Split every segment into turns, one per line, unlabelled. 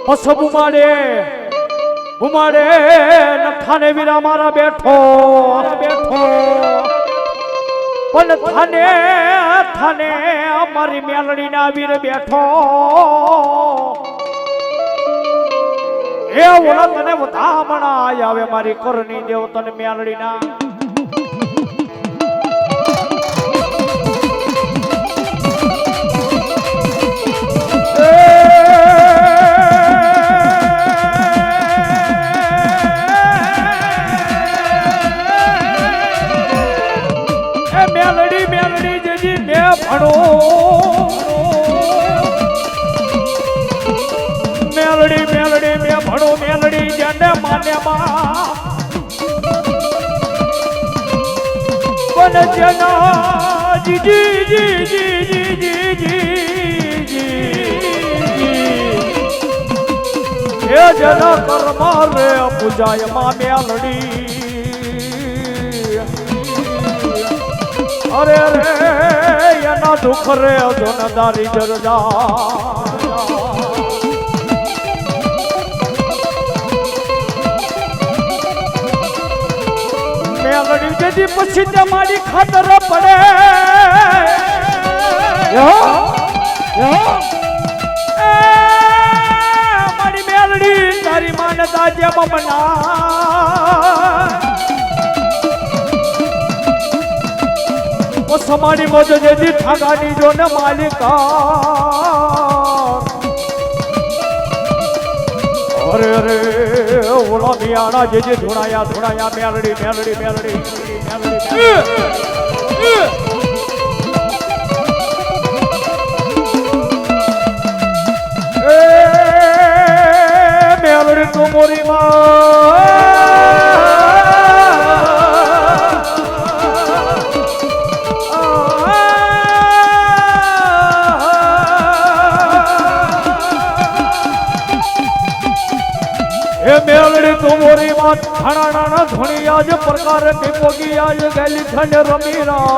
પછ બુમાડે નથાને વીરા મારા બેઠો પણ થાને અમારી મેલડી ના વીર બેઠો એ ઓલા તને વધામણા આવે મારી કરની દેવ તને મેલડી ના મેલડી મે ભણો મેલડી જને માન્યામાં કોન જના એ જના કર્મ રે પૂજાય માં મેલડી અરે રે એના દુઃખ રે જોનદારી જરજા મેલડી જેથી પછી તમારી ખાતર પડે મારી મેલડી તારી માનતા જેમ બના સમાડી મોજ જેથી ઠાગાની જો ને માલિકા અરે અરે ઓલા મિયાણા જે ધુણાયા મેલડી મેલડી તું મોરી મેલડી તું મોરી માં ખાણા ધોણી આજ પ્રકાર પીપોગી આજ ગેલી ખંડ રમીરા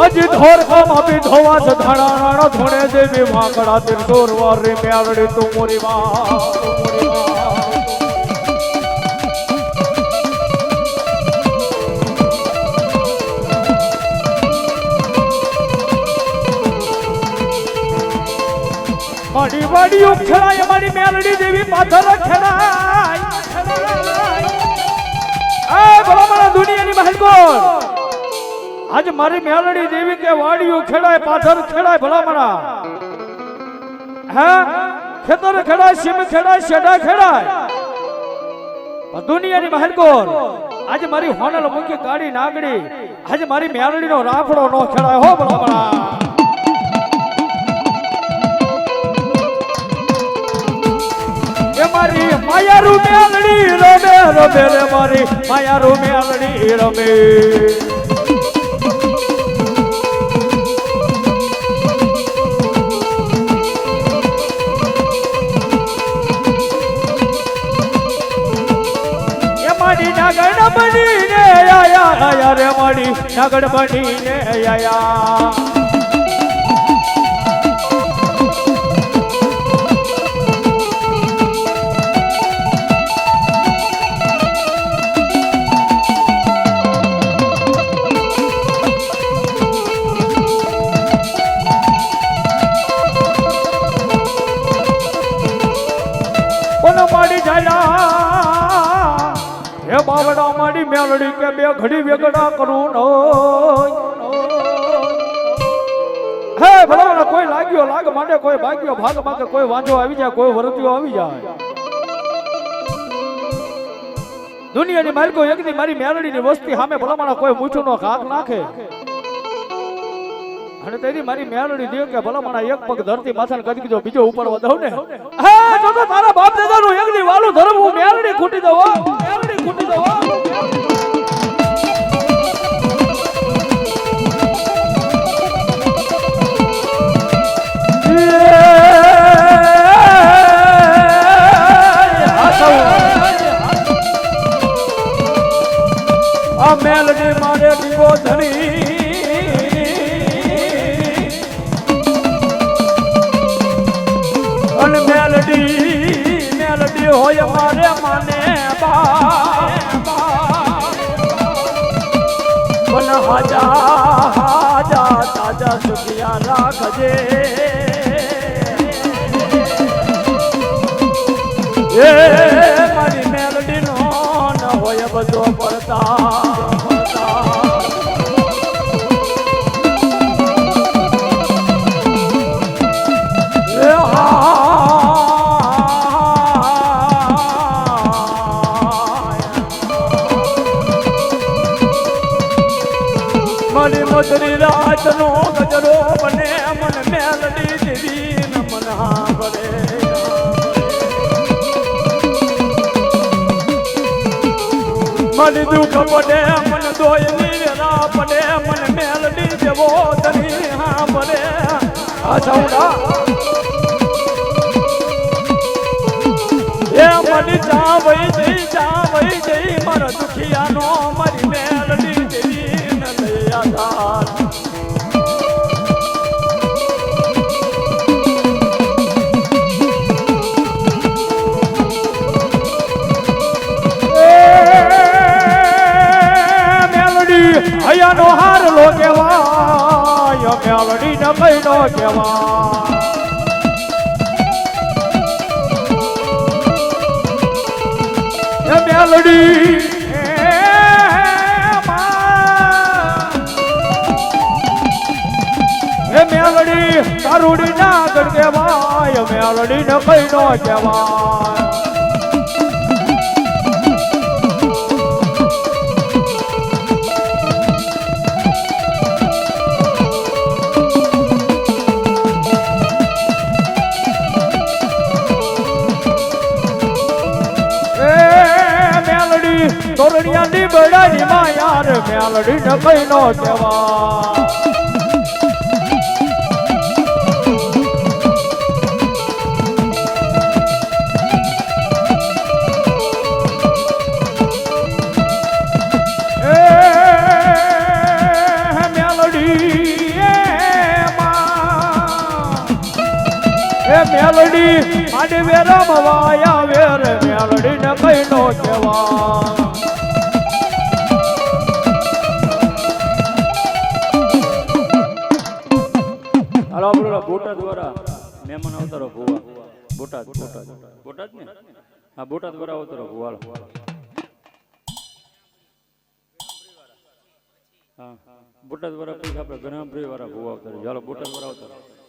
અજી ધોર કામ આપી ધોવા સધાણા ધોણે દેવી વાંકડા તિરસોર વારી મેલડી તું મોરી માં મારી વાડીઓ ખેલાય મારી મેલડી દેવી પાથર ખેલાય એ ભલા મારા દુનિયાની મહેલકોર આજ મારી મેલડી દેવી કે વાડીઓ ખેલાય પાથર ખેલાય ભલા મારા હે ખેતર ખેલાય સીમ ખેલાય શેડા ખેલાય દુનિયાની મહેલકોર આજ મારી હોનલ મૂકી ગાડી નાગડી આજ મારી મેલડીનો રાફડો નો ખેલાય હો ભલા મારા મારી માયારૂ મેલડી રમે રે મારી માયારૂ મેલડી રમે એ મારી નાગણ બનીને આયા રે મારી નાગણ બનીને આયા હે બાવડા મારી મેલડી કે બે ઘડી વેગડા કરું હે ભલા કોઈ લાગ્યો લાગ માંડે કોઈ ભાગ્યો ભાગ માગે કોઈ વાંધો આવી જાય કોઈ વરતીઓ આવી જાય દુનિયાની માલિકો એકદી મારી મેલડીની વસ્તી સામે ભલા કોઈ મૂઠું નો ઘાત નાખે અને તેથી મારી મેલડી દેવ કે ભલા મારા એક પગ ધરતી માથાને કરી દીધો બીજો ઉપરવા દઉં ને હા તો તારા બાપ દાદાનું એકદી વાલું ધરવું મેલડી ખૂટી દો મેલડી ખૂટી દો આ મેલડી મારે દીવો ધરી હોય મારે માને બન હાજા તાજા સુખિયા રાખજે એ મારી મેલડી નો ન હોય બધો પડતા મારી મધરી રાત નો ગજરો બને મન મેલડી દેવી ન મન હાંભળે મને દુઃખ પડે મન દોયની વેલા પડે મન મેલડી જેવો ધની હાંભળે આ સૌડા એ મને ચાવઈ જઈ મારા દુખિયાનો મારી મેલડી દેવી ન લઈ આધાર હૈયાનો હાર લો કેવાય મેલડી ન કઈ નો કેવાય મેલડી મેલડી કારુડી ના ગણ કેવાય મેલડી ન કઈ નો કેવાય તોરણિયાની બડાની માં યાર મેલડી ન કઈ નો કેવા મેલડી આડે વેરમ વાયા વેર મેલડી ન કઈ નો કેવા બોટાદ દ્વારા મહેમાન અવતારો ભુવા બોટાદ ને હા બોટાદ દ્વારા અવતારો ભુવાળ હા બોટાદ દ્વારા પછી આપણે ગણામપ્રી વાળા ભુવા અવતારો ચાલો બોટાદ દ્વારા અવતારો